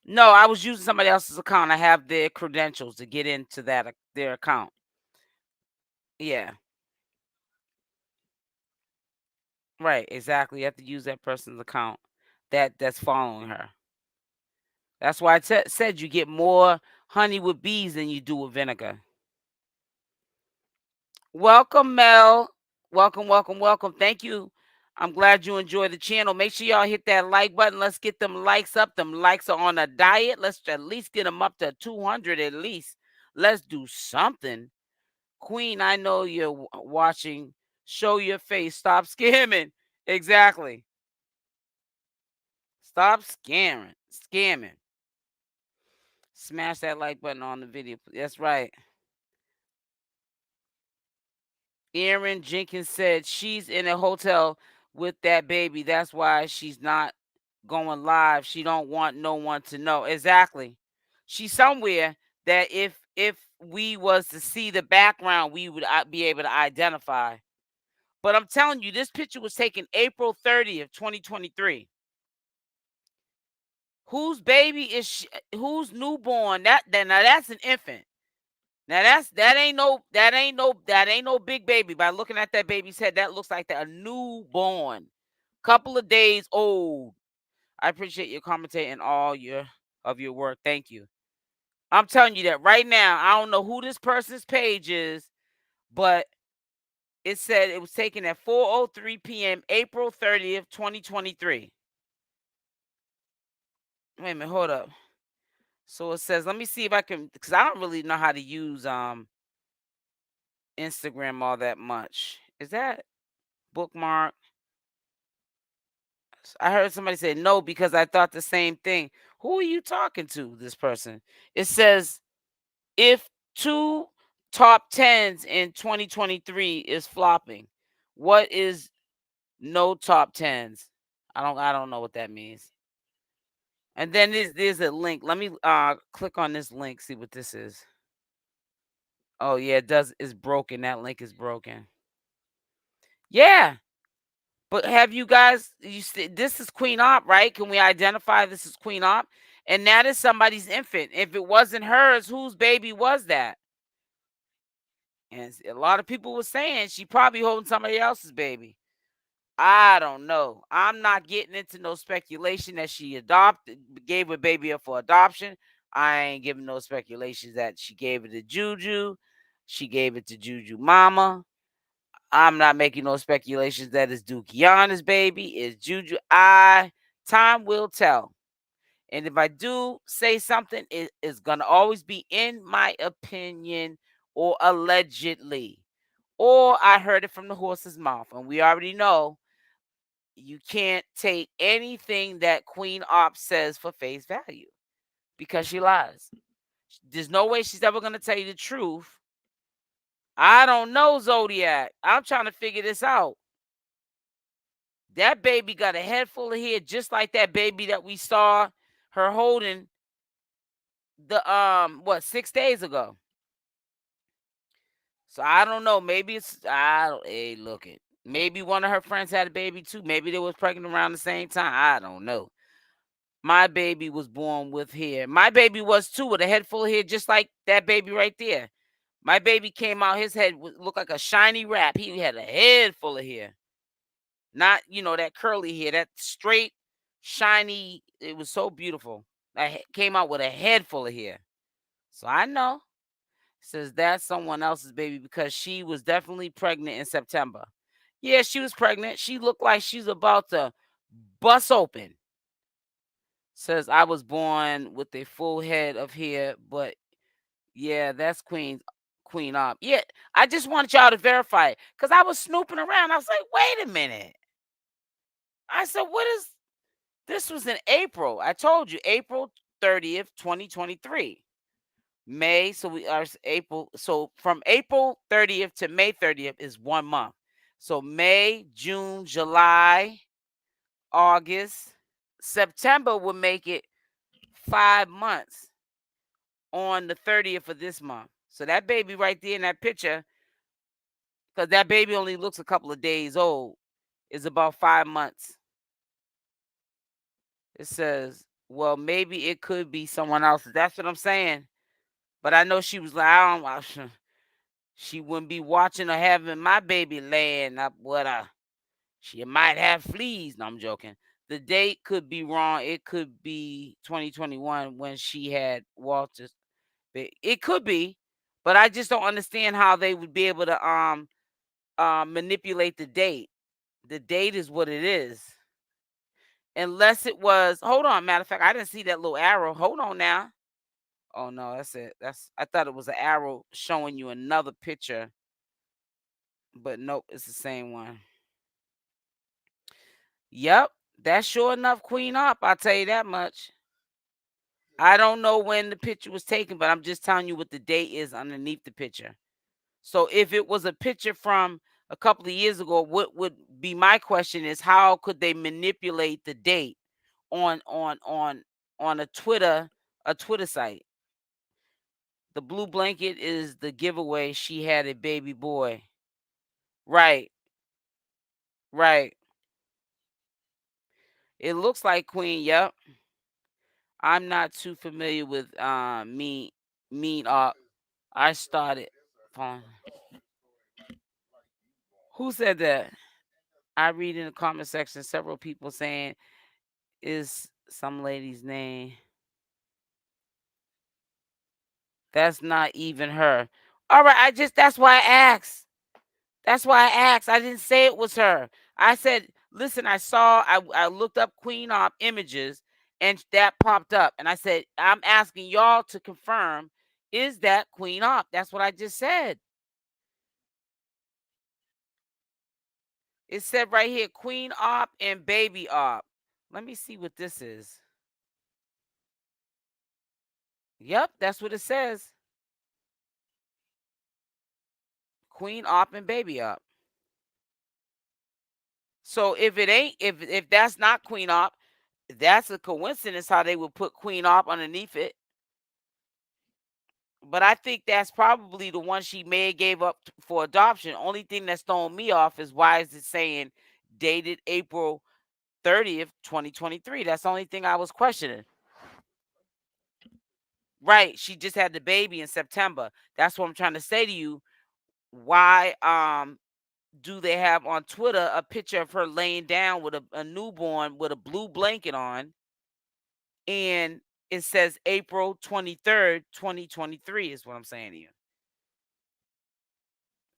No, I was using somebody else's account. I have their credentials to get into their account. Yeah. Right, exactly. You have to use that person's account that's following her. That's why I said you get more honey with bees than you do with vinegar. Welcome, Mel. Welcome, welcome, welcome. Thank you. I'm glad you enjoy the channel. Make sure y'all hit that like button. Let's get them likes up. Them likes are on a diet. Let's at least get them up to 200 at least. Let's do something. Queen, I know you're watching. Show your face. Stop scamming. Exactly. Stop scamming. Smash that like button on the video. That's right. Erin Jenkins said she's in a hotel with that baby. That's why she's not going live. She don't want no one to know. Exactly. She's somewhere that if we was to see the background, we would be able to identify. But I'm telling you, this picture was taken April 30th, 2023. Whose baby is she, who's newborn? Now that's an infant. Now that ain't no big baby. By looking at that baby's head, that looks like a newborn, couple of days old. I appreciate your commentating all your work. Thank you. I'm telling you that right now. I don't know who this person's page is, but it said it was taken at 4:03 p.m. April 30th, 2023. Wait a minute, hold up. So it says, let me see if I can, because I don't really know how to use Instagram all that much. Is that bookmark? I heard somebody say no because I thought the same thing. Who are you talking to, this person? It says, if two top 10s in 2023 is flopping, what is no top 10s? I don't know what that means. And then there's a link. Let me click on this link, see what this is. Oh yeah, it's broken. That link is broken. Yeah. But have you guys, this is Queen Opp, right? Can we identify this is Queen Opp? And that is somebody's infant. If it wasn't hers, whose baby was that? And a lot of people were saying she probably holding somebody else's baby. I don't know. I'm not getting into no speculation that she gave her baby up for adoption. I ain't giving no speculations that she gave it to Juju. She gave it to Juju mama. I'm not making no speculations that it's Dookieana's baby. It's Juju. I Time will tell. And if I do say something, it is going to always be in my opinion or allegedly. Or I heard it from the horse's mouth. And we already know you can't take anything that Queen Opp says for face value because she lies. There's no way she's ever going to tell you the truth. I don't know, Zodiac. I'm trying to figure this out. That baby got a head full of hair just like that baby that we saw her holding the 6 days ago. So I don't know. Maybe it's I don't hey look it. Maybe one of her friends had a baby too. Maybe they was pregnant around the same time. I don't know. My baby was born with hair. My baby was too with a head full of hair, just like that baby right there. My baby came out, his head looked like a shiny wrap. He had a head full of hair. Not, that curly hair, that straight, shiny. It was so beautiful. I came out with a head full of hair. So I know. Says that's someone else's baby because she was definitely pregnant in September. Yeah, she was pregnant. She looked like she's about to bust open. Says I was born with a full head of hair, but yeah, that's Queen Opp. Yeah, I just wanted y'all to verify it because I was snooping around. I was like, wait a minute. I said, what is this? Was in April. I told you, April 30th, 2023. May, so we are April. So from April 30th to May 30th is 1 month. So May, June, July, August, September will make it 5 months on the 30th of this month. So that baby right there in that picture, because that baby only looks a couple of days old, is about 5 months. It says, well, maybe it could be someone else's. That's what I'm saying. But I know she was like, she wouldn't be watching or having my baby laying up with her. She might have fleas. No, I'm joking. The date could be wrong. It could be 2021 when she had Walter's. It could be, but I just don't understand how they would be able to manipulate the date. The date is what it is. Unless it was, hold on, matter of fact, I didn't see that little arrow. Hold on now. Oh no, that's it. I thought it was an arrow showing you another picture. But nope, it's the same one. Yep, that's sure enough Queen Opp, I'll tell you that much. I don't know when the picture was taken, but I'm just telling you what the date is underneath the picture. So if it was a picture from a couple of years ago, what would be my question is how could they manipulate the date on a Twitter site? The blue blanket is the giveaway. She had a baby boy. Right, right. It looks like Queen. Yep. I'm not too familiar with mean I started phone. Who said that? I read in the comment section several people saying is some lady's name. That's not even her. All right, that's why I asked. That's why I asked. I didn't say it was her. I said, listen, I looked up Queen Opp images and that popped up. And I said, I'm asking y'all to confirm, is that Queen Opp? That's what I just said. It said right here, Queen Opp and Baby Opp. Let me see what this is. Yep, that's what it says. Queen Opp and Baby Opp. So if it ain't, if that's not Queen Opp, that's a coincidence how they would put Queen Opp underneath it. But I think that's probably the one she may have gave up for adoption. Only thing that's throwing me off is why is it saying dated April 30th, 2023? That's the only thing I was questioning. Right. She just had the baby in September. That's what I'm trying to say to you. Why do they have on Twitter a picture of her laying down with a newborn with a blue blanket on? And it says April 23rd, 2023 is what I'm saying to you.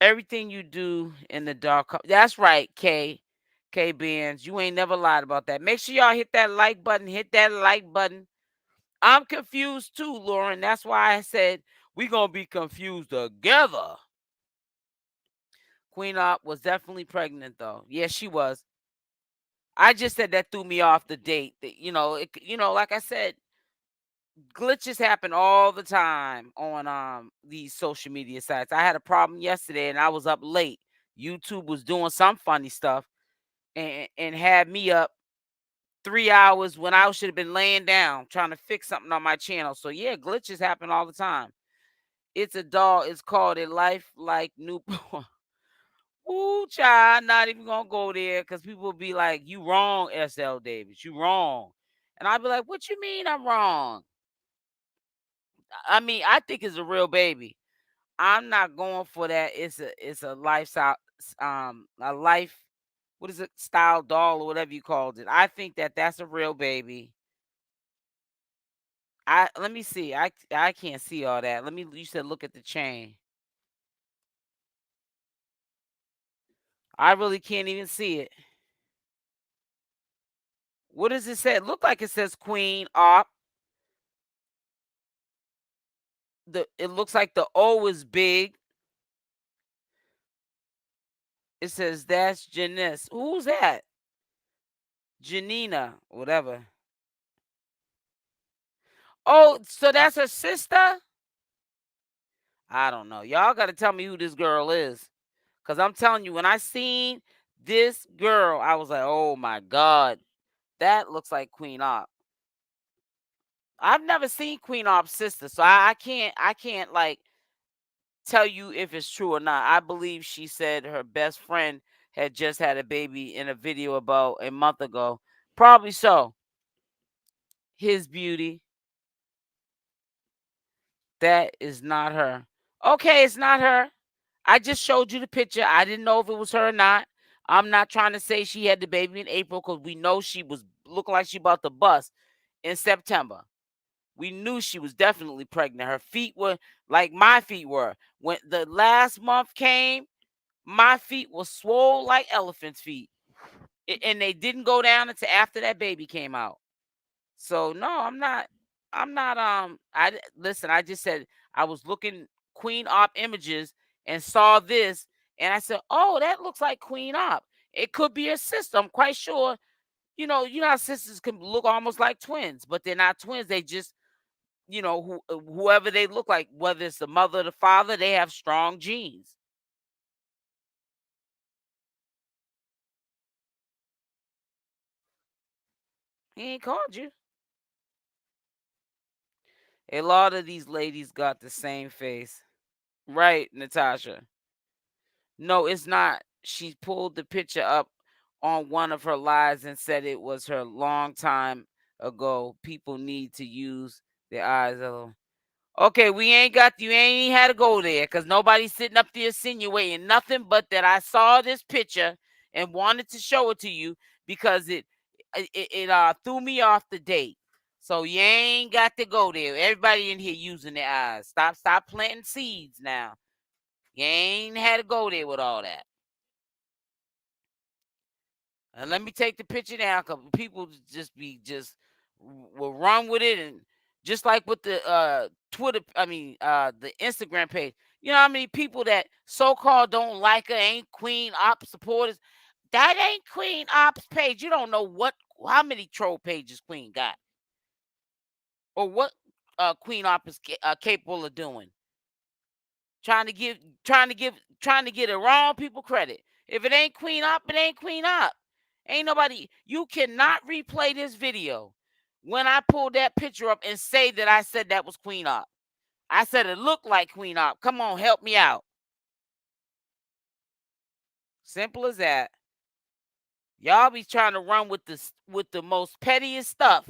Everything you do in the dark. That's right, Kay. K Benz, you ain't never lied about that. Make sure y'all hit that like button. Hit that like button. I'm confused too, Lauren. That's why I said we gonna be confused together. Queen Opp was definitely pregnant though. Yes, she was. I just said that threw me off the date. Like I said, glitches happen all the time on these social media sites. I had a problem yesterday and I was up late. YouTube was doing some funny stuff and had me up 3 hours when I should have been laying down trying to fix something on my channel. So yeah, glitches happen all the time. It's a doll. It's called a life like newborn. Ooh, child, not even gonna go there because people will be like, "You wrong, SL Davis. You wrong," and I'll be like, "What you mean I'm wrong?" I mean, I think it's a real baby. I'm not going for that. It's a lifestyle, a life. What is it? Style doll or whatever you called it. I think that that's a real baby. I let me see. I can't see all that. Let me. You said look at the chain. I really can't even see it. What does it say? It look like it says Queen Opp. It looks like the O is big. It says that's Janice. Who's that? Janina, whatever. Oh, so that's her sister? I don't know. Y'all got to tell me who this girl is. Because I'm telling you, when I seen this girl, I was like, oh my God, that looks like Queen Opp. I've never seen Queen Opp's sister, so I can't like tell you if it's true or not. I believe she said her best friend had just had a baby in a video about a month ago. Probably so. His beauty. That is not her. Okay, it's not her. I just showed you the picture. I didn't know if it was her or not. I'm not trying to say she had the baby in April because we know she was looking like she about to bust in September. We knew she was definitely pregnant. Her feet were like my feet were. When the last month came, my feet were swole like elephant's feet. And they didn't go down until after that baby came out. So no, I'm not listen, I just said I was looking Queen Op images and saw this and I said, "Oh, that looks like Queen Op. It could be her sister." I'm quite sure. You know how sisters can look almost like twins, but they're not twins. They just, whoever they look like, whether it's the mother or the father, they have strong genes. He ain't called you. A lot of these ladies got the same face. Right, Natasha. No, it's not. She pulled the picture up on one of her lives and said it was her long time ago. People need to use their eyes. Okay, we ain't got you ain't even had to go there because nobody's sitting up there insinuating nothing but that I saw this picture and wanted to show it to you because it threw me off the date. So you ain't got to go there. Everybody in here using their eyes. Stop planting seeds now. You ain't had to go there with all that. And let me take the picture down because people just will run with it and just like with the Twitter, the Instagram page. You know how many people that so-called don't like her ain't Queen Op supporters? That ain't Queen Op's page. You don't know how many troll pages Queen got or what Queen Op is capable of doing. Trying to give, trying to get the wrong people credit. If it ain't Queen Op, it ain't Queen Op. Ain't nobody. You cannot replay this video when I pulled that picture up and say that I said that was Queen Op. I said it looked like Queen Op. Come on, help me out. Simple as that. Y'all be trying to run with the most pettiest stuff.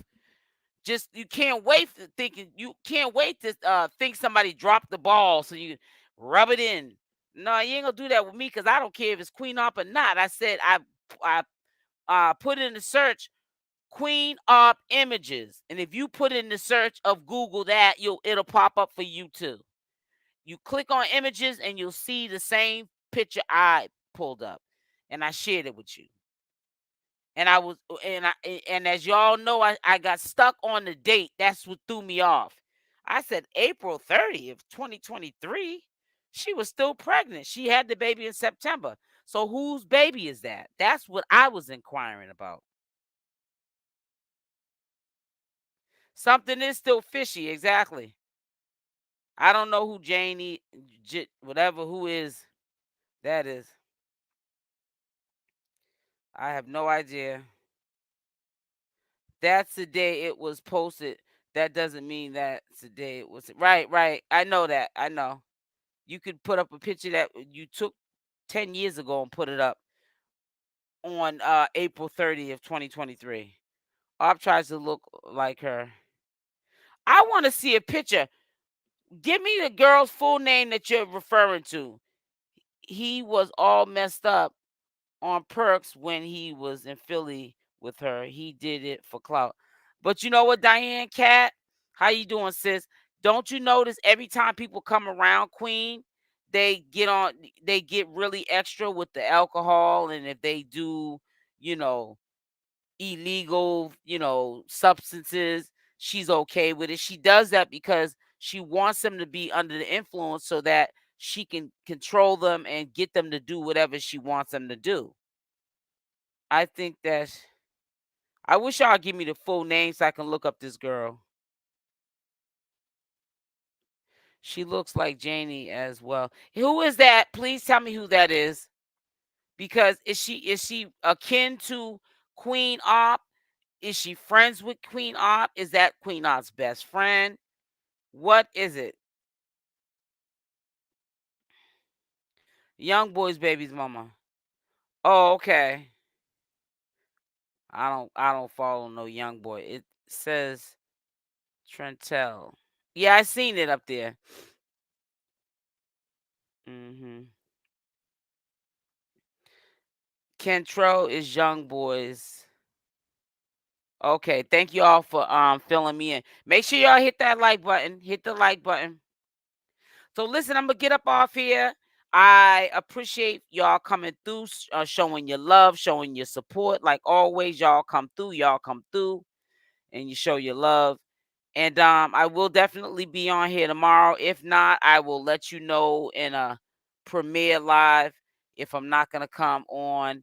Just you can't wait to think somebody dropped the ball so you rub it in. No, you ain't gonna do that with me because I don't care if it's Queen Op or not. I said I put in the search Queen Op images, and if you put in the search of Google that, it'll pop up for you too. You click on images and you'll see the same picture I pulled up, and I shared it with you. And I was and as y'all know, I got stuck on the date. That's what threw me off. I said April 30th, 2023. She was still pregnant. She had the baby in September. So whose baby is that? That's what I was inquiring about. Something is still fishy, exactly. I don't know who Janie, whatever who is that is. I have no idea. That's the day it was posted. That doesn't mean that's the day it was. Right, right. I know that. I know. You could put up a picture that you took 10 years ago and put it up on April 30th, 2023. Op tries to look like her. I want to see a picture. Give me the girl's full name that you're referring to. He was all messed up on perks when he was in Philly with her. He did it for clout. But you know what, Diane Cat? How you doing, sis? Don't you notice every time people come around Queen, they get really extra with the alcohol, and if they do, you know, illegal, substances, she's okay with it. She does that because she wants them to be under the influence so that she can control them and get them to do whatever she wants them to do. I think that I wish y'all give me the full name so I can look up this girl. She looks like Janie as well. Who is that? Please tell me who that is. Because is she akin to Queen Opp? Is she friends with Queen Opp? Is that Queen Opp's best friend? What is it? Young boy's baby's mama. Oh, okay. I don't follow no young boy. It says Trentel. Yeah, I seen it up there. Mhm. Cantrell is young boys. Okay, thank you all for filling me in. Make sure y'all hit that like button. Hit the like button. So listen, I'm gonna get up off here. I appreciate y'all coming through, showing your love, showing your support. Like always, y'all come through. Y'all come through, and you show your love. And I will definitely be on here tomorrow. If not, I will let you know in a premiere live if I'm not gonna come on.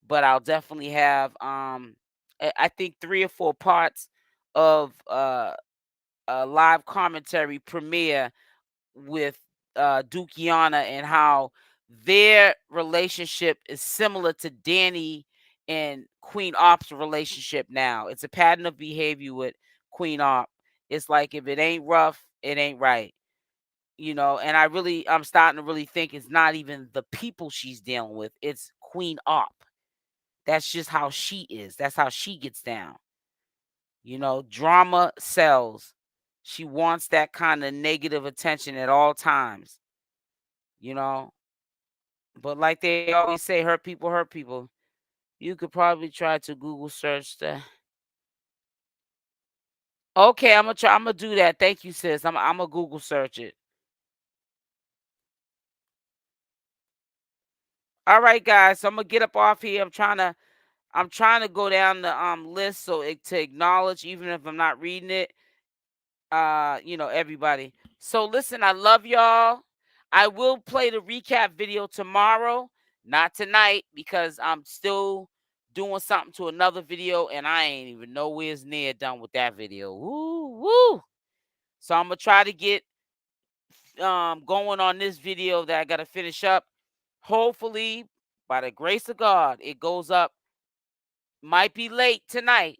But I'll definitely have I think 3 or 4 parts of a live commentary premiere with Dookieana and how their relationship is similar to Danny and Queen Opp's relationship now. It's a pattern of behavior with Queen Opp. It's like if it ain't rough, it ain't right. And I'm starting to really think it's not even the people she's dealing with. It's Queen Opp. That's just how she is. That's how she gets down. Drama sells. She wants that kind of negative attention at all times, you know. But like they always say, hurt people hurt people. You could probably try to Google search the. Okay, I'm gonna try. I'm gonna do that. Thank you, sis. I'm gonna Google search it. All right, guys. So I'm gonna get up off here. I'm trying to go down the list to acknowledge, even if I'm not reading it. Everybody. So listen, I love y'all. I will play the recap video tomorrow, not tonight, because I'm still doing something to another video and I ain't even nowhere near done with that video. Woo woo. So I'm gonna try to get going on this video that I gotta finish up. Hopefully, by the grace of God, it goes up. Might be late tonight,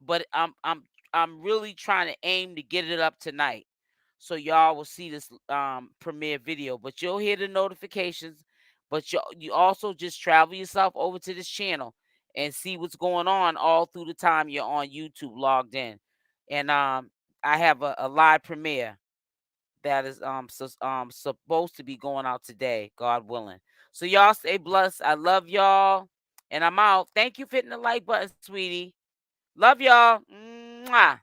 but I'm really trying to aim to get it up tonight. So y'all will see this premiere video, but you'll hear the notifications. But you also just travel yourself over to this channel and see what's going on all through the time you're on YouTube logged in. And I have a live premiere that is supposed to be going out today, God willing. So y'all stay blessed. I love y'all, and I'm out. Thank you for hitting the like button, sweetie. Love y'all. Mwah.